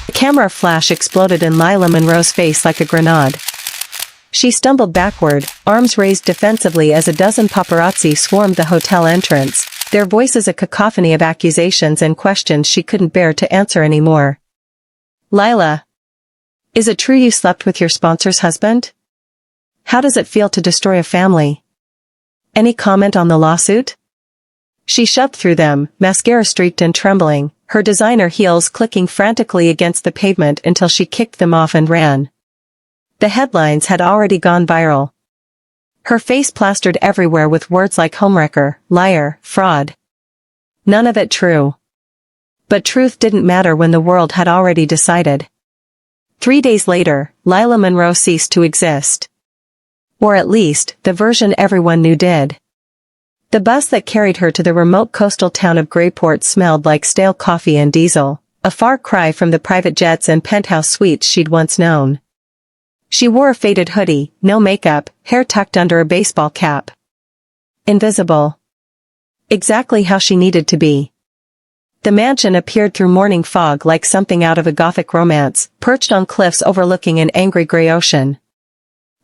The camera flash exploded in Lila Monroe's face like a grenade. She stumbled backward, arms raised defensively as a dozen paparazzi swarmed the hotel entrance, their voices a cacophony of accusations and questions she couldn't bear to answer anymore. Lila. Is it true you slept with your sponsor's husband? How does it feel to destroy a family? Any comment on the lawsuit? She shoved through them, mascara streaked and trembling, her designer heels clicking frantically against the pavement until she kicked them off and ran. The headlines had already gone viral. Her face plastered everywhere with words like homewrecker, liar, fraud. None of it true. But truth didn't matter when the world had already decided. 3 days later, Lila Monroe ceased to exist. Or at least, the version everyone knew did. The bus that carried her to the remote coastal town of Grayport smelled like stale coffee and diesel, a far cry from the private jets and penthouse suites she'd once known. She wore a faded hoodie, no makeup, hair tucked under a baseball cap. Invisible. Exactly how she needed to be. The mansion appeared through morning fog like something out of a gothic romance, perched on cliffs overlooking an angry gray ocean.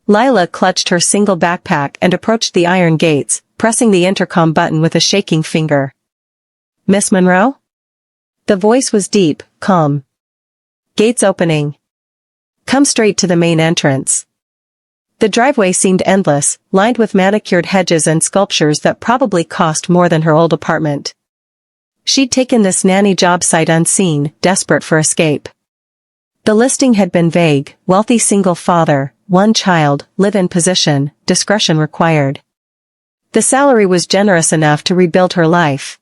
Lila clutched her single backpack and approached the iron gates, pressing the intercom button with a shaking finger. Miss Monroe? The voice was deep, calm. Gates opening. Come straight to the main entrance. The driveway seemed endless, lined with manicured hedges and sculptures that probably cost more than her old apartment. She'd taken this nanny job sight unseen, desperate for escape. The listing had been vague: wealthy single father, 1 child, live-in position, discretion required. The salary was generous enough to rebuild her life.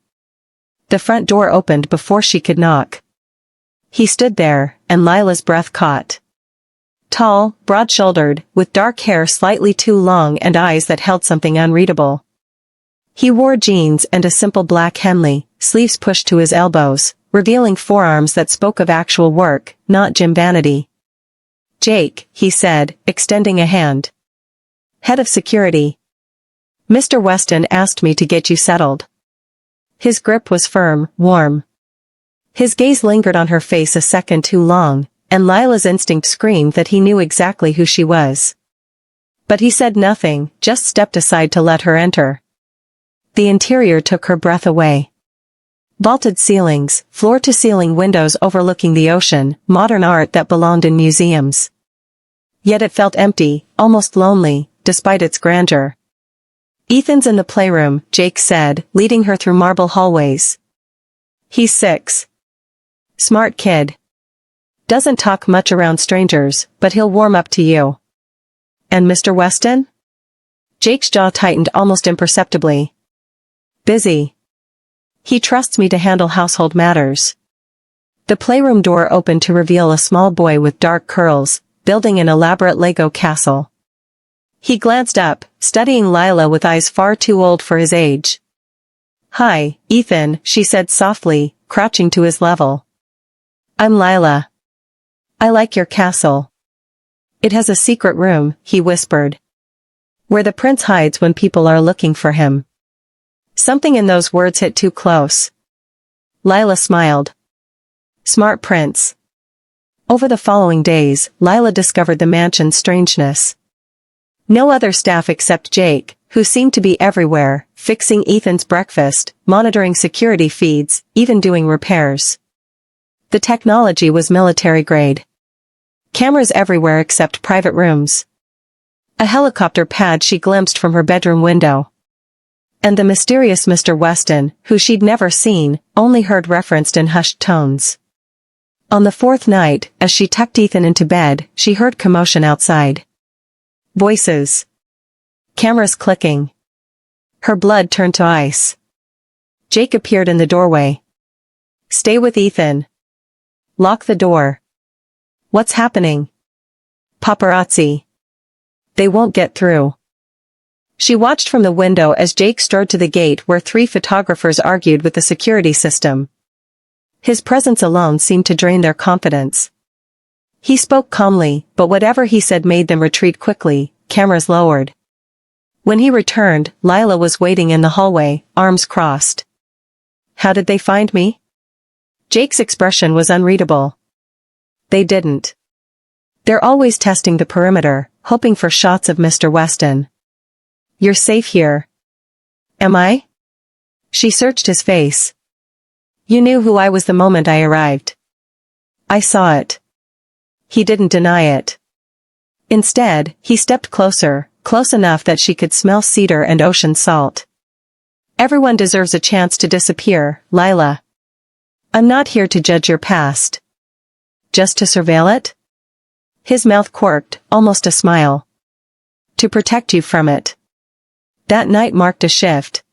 The front door opened before she could knock. He stood there, and Lila's breath caught. Tall, broad-shouldered, with dark hair slightly too long and eyes that held something unreadable. He wore jeans and a simple black Henley, sleeves pushed to his elbows, revealing forearms that spoke of actual work, not gym vanity. Jake, he said, extending a hand. Head of security. Mr. Weston asked me to get you settled. His grip was firm, warm. His gaze lingered on her face a second too long, and Lila's instinct screamed that he knew exactly who she was. But he said nothing, just stepped aside to let her enter. The interior took her breath away. Vaulted ceilings, floor-to-ceiling windows overlooking the ocean, modern art that belonged in museums. Yet it felt empty, almost lonely, despite its grandeur. Ethan's in the playroom, Jake said, leading her through marble hallways. He's 6. Smart kid. Doesn't talk much around strangers, but he'll warm up to you. And Mr. Weston? Jake's jaw tightened almost imperceptibly. Busy. He trusts me to handle household matters. The playroom door opened to reveal a small boy with dark curls, building an elaborate Lego castle. He glanced up, studying Lila with eyes far too old for his age. Hi, Ethan, she said softly, crouching to his level. I'm Lila. I like your castle. It has a secret room, he whispered. Where the prince hides when people are looking for him. Something in those words hit too close. Lila smiled. Smart prince. Over the following days, Lila discovered the mansion's strangeness. No other staff except Jake, who seemed to be everywhere, fixing Ethan's breakfast, monitoring security feeds, even doing repairs. The technology was military-grade. Cameras everywhere except private rooms. A helicopter pad she glimpsed from her bedroom window. And the mysterious Mr. Weston, who she'd never seen, only heard referenced in hushed tones. On the 4th night, as she tucked Ethan into bed, she heard commotion outside. Voices. Cameras clicking. Her blood turned to ice. Jake appeared in the doorway. Stay with Ethan. Lock the door. What's happening? Paparazzi. They won't get through. She watched from the window as Jake strode to the gate where 3 photographers argued with the security system. His presence alone seemed to drain their confidence. He spoke calmly, but whatever he said made them retreat quickly, cameras lowered. When he returned, Lila was waiting in the hallway, arms crossed. How did they find me? Jake's expression was unreadable. They didn't. They're always testing the perimeter, hoping for shots of Mr. Weston. You're safe here. Am I? She searched his face. You knew who I was the moment I arrived. I saw it. He didn't deny it. Instead, he stepped closer, close enough that she could smell cedar and ocean salt. Everyone deserves a chance to disappear, Lila. I'm not here to judge your past. Just to surveil it? His mouth quirked, almost a smile. To protect you from it. That night marked a shift.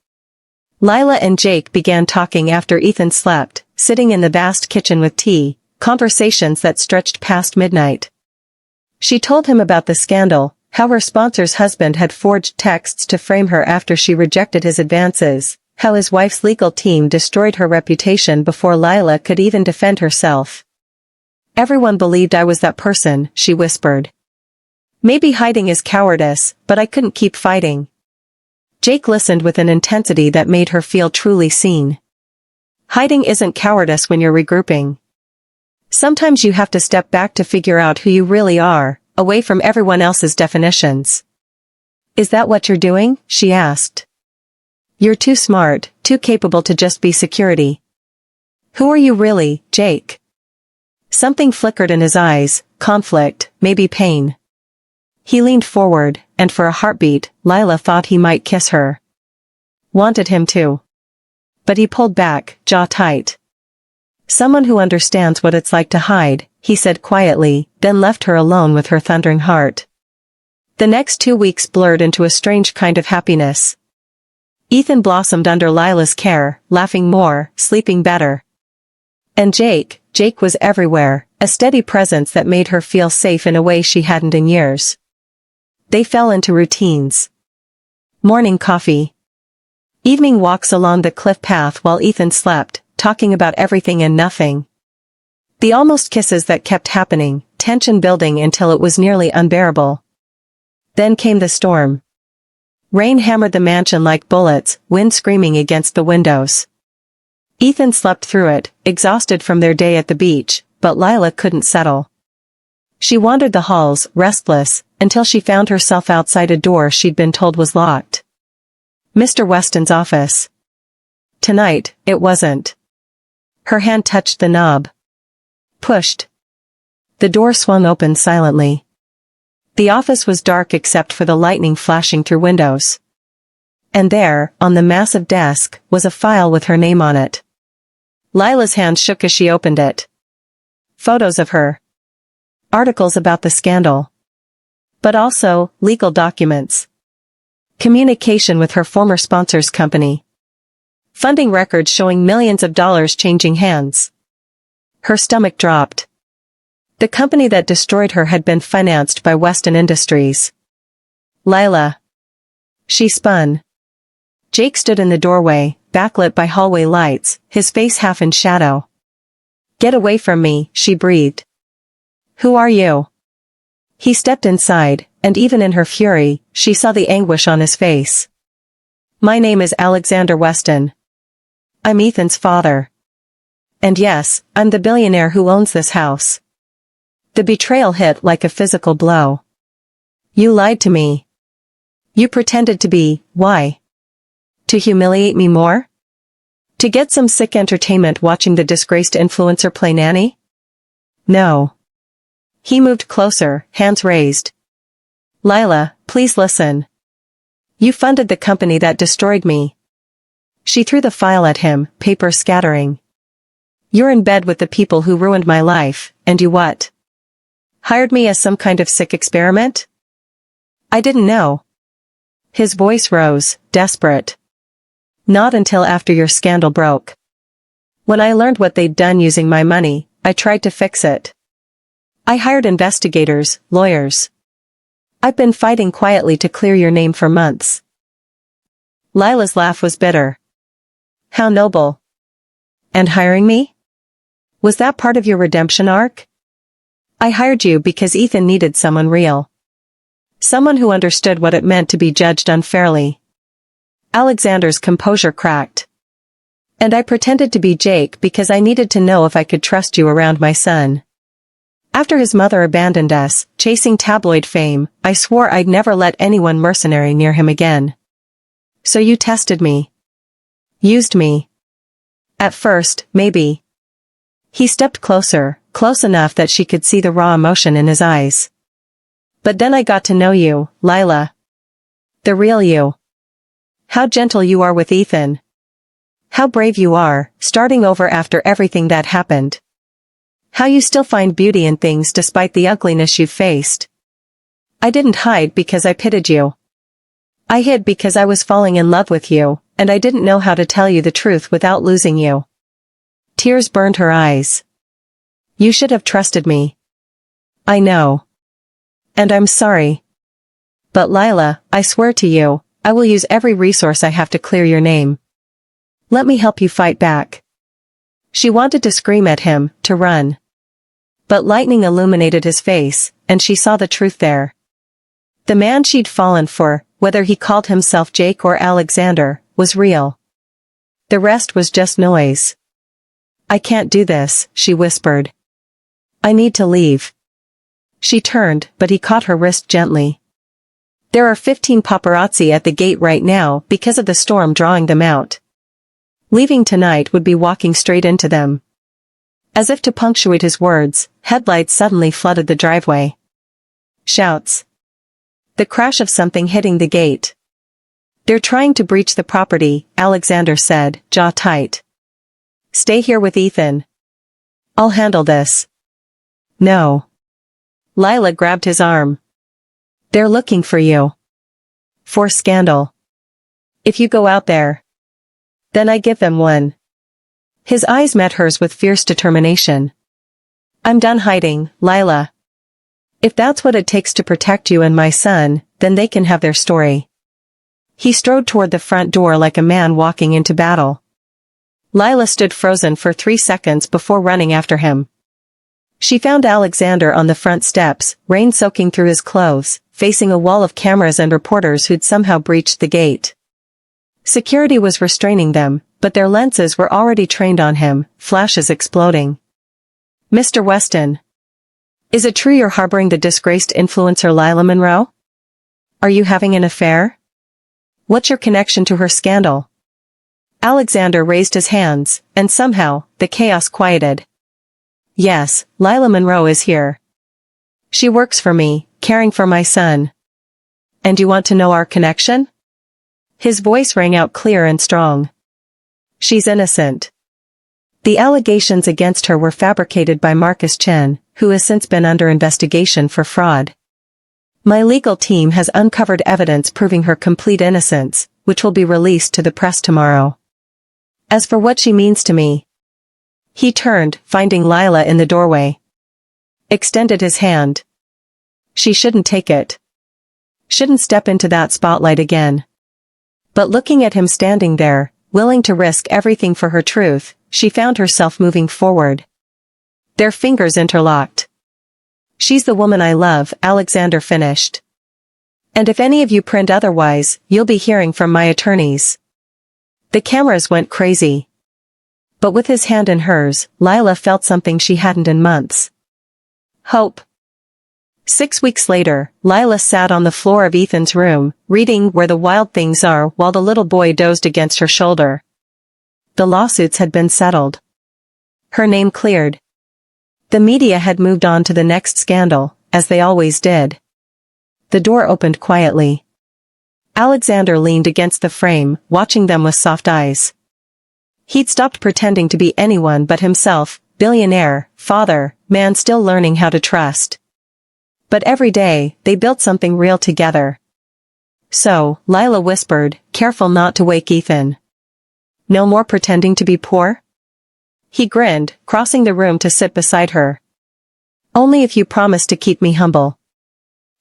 Lila and Jake began talking after Ethan slept, sitting in the vast kitchen with tea, conversations that stretched past midnight. She told him about the scandal, how her sponsor's husband had forged texts to frame her after she rejected his advances, how his wife's legal team destroyed her reputation before Lila could even defend herself. Everyone believed I was that person, she whispered. Maybe hiding is cowardice, but I couldn't keep fighting. Jake listened with an intensity that made her feel truly seen. Hiding isn't cowardice when you're regrouping. Sometimes you have to step back to figure out who you really are, away from everyone else's definitions. Is that what you're doing? She asked. You're too smart, too capable to just be security. Who are you really, Jake? Something flickered in his eyes, conflict, maybe pain. He leaned forward, and for a heartbeat, Lila thought he might kiss her. Wanted him to. But he pulled back, jaw tight. Someone who understands what it's like to hide, he said quietly, then left her alone with her thundering heart. The next 2 weeks blurred into a strange kind of happiness. Ethan blossomed under Lila's care, laughing more, sleeping better. And Jake was everywhere, a steady presence that made her feel safe in a way she hadn't in years. They fell into routines. Morning coffee. Evening walks along the cliff path while Ethan slept, talking about everything and nothing. The almost kisses that kept happening, tension building until it was nearly unbearable. Then came the storm. Rain hammered the mansion like bullets, wind screaming against the windows. Ethan slept through it, exhausted from their day at the beach, but Lila couldn't settle. She wandered the halls, restless, until she found herself outside a door she'd been told was locked. Mr. Weston's office. Tonight, it wasn't. Her hand touched the knob. Pushed. The door swung open silently. The office was dark except for the lightning flashing through windows. And there, on the massive desk, was a file with her name on it. Lila's hand shook as she opened it. Photos of her. Articles about the scandal. But also, legal documents. Communication with her former sponsor's company. Funding records showing millions of dollars changing hands. Her stomach dropped. The company that destroyed her had been financed by Weston Industries. Lila. She spun. Jake stood in the doorway, backlit by hallway lights, his face half in shadow. Get away from me, she breathed. Who are you? He stepped inside, and even in her fury, she saw the anguish on his face. My name is Alexander Weston. I'm Ethan's father. And yes, I'm the billionaire who owns this house. The betrayal hit like a physical blow. You lied to me. You pretended to be, why? To humiliate me more? To get some sick entertainment watching the disgraced influencer play nanny? No. He moved closer, hands raised. Lila, please listen. You funded the company that destroyed me. She threw the file at him, paper scattering. You're in bed with the people who ruined my life, and you what? Hired me as some kind of sick experiment? I didn't know. His voice rose, desperate. Not until after your scandal broke. When I learned what they'd done using my money, I tried to fix it. I hired investigators, lawyers. I've been fighting quietly to clear your name for months. Lila's laugh was bitter. How noble. And hiring me? Was that part of your redemption arc? I hired you because Ethan needed someone real. Someone who understood what it meant to be judged unfairly. Alexander's composure cracked. And I pretended to be Jake because I needed to know if I could trust you around my son. After his mother abandoned us, chasing tabloid fame, I swore I'd never let anyone mercenary near him again. So you tested me. Used me. At first, maybe. He stepped closer, close enough that she could see the raw emotion in his eyes. But then I got to know you, Lila. The real you. How gentle you are with Ethan. How brave you are, starting over after everything that happened. How you still find beauty in things despite the ugliness you've faced. I didn't hide because I pitied you. I hid because I was falling in love with you, and I didn't know how to tell you the truth without losing you. Tears burned her eyes. You should have trusted me. I know. And I'm sorry. But Lila, I swear to you, I will use every resource I have to clear your name. Let me help you fight back. She wanted to scream at him, to run. But lightning illuminated his face, and she saw the truth there. The man she'd fallen for, whether he called himself Jake or Alexander, was real. The rest was just noise. I can't do this, she whispered. I need to leave. She turned, but he caught her wrist gently. There are 15 paparazzi at the gate right now because of the storm drawing them out. Leaving tonight would be walking straight into them. As if to punctuate his words, headlights suddenly flooded the driveway. Shouts. The crash of something hitting the gate. They're trying to breach the property, Alexander said, jaw tight. Stay here with Ethan. I'll handle this. No. Lila grabbed his arm. They're looking for you. For scandal. If you go out there. Then I give them one. His eyes met hers with fierce determination. I'm done hiding, Lila. If that's what it takes to protect you and my son, then they can have their story. He strode toward the front door like a man walking into battle. Lila stood frozen for 3 seconds before running after him. She found Alexander on the front steps, rain soaking through his clothes, facing a wall of cameras and reporters who'd somehow breached the gate. Security was restraining them, but their lenses were already trained on him, flashes exploding. Mr. Weston. Is it true you're harboring the disgraced influencer Lila Monroe? Are you having an affair? What's your connection to her scandal? Alexander raised his hands, and somehow, the chaos quieted. Yes, Lila Monroe is here. She works for me, caring for my son. And you want to know our connection? His voice rang out clear and strong. She's innocent. The allegations against her were fabricated by Marcus Chen, who has since been under investigation for fraud. My legal team has uncovered evidence proving her complete innocence, which will be released to the press tomorrow. As for what she means to me. He turned, finding Lila in the doorway. Extended his hand. She shouldn't take it. Shouldn't step into that spotlight again. But looking at him standing there, willing to risk everything for her truth, she found herself moving forward. Their fingers interlocked. She's the woman I love, Alexander finished. And if any of you print otherwise, you'll be hearing from my attorneys. The cameras went crazy. But with his hand in hers, Lila felt something she hadn't in months. Hope. 6 weeks later, Lila sat on the floor of Ethan's room, reading Where the Wild Things Are while the little boy dozed against her shoulder. The lawsuits had been settled. Her name cleared. The media had moved on to the next scandal, as they always did. The door opened quietly. Alexander leaned against the frame, watching them with soft eyes. He'd stopped pretending to be anyone but himself, billionaire, father, man still learning how to trust. But every day, they built something real together. So, Lila whispered, careful not to wake Ethan. No more pretending to be poor? He grinned, crossing the room to sit beside her. Only if you promise to keep me humble.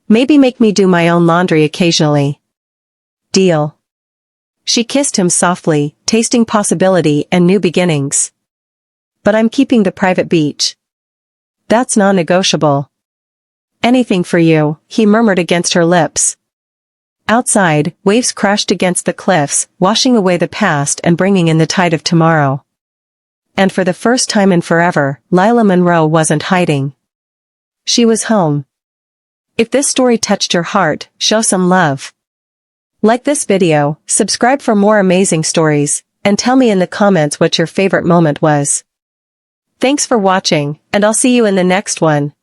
Maybe make me do my own laundry occasionally. Deal. She kissed him softly, tasting possibility and new beginnings. But I'm keeping the private beach. That's non-negotiable. Anything for you, he murmured against her lips. Outside, waves crashed against the cliffs, washing away the past and bringing in the tide of tomorrow. And for the first time in forever, Lila Monroe wasn't hiding. She was home. If this story touched your heart, show some love. Like this video, subscribe for more amazing stories, and tell me in the comments what your favorite moment was. Thanks for watching, and I'll see you in the next one.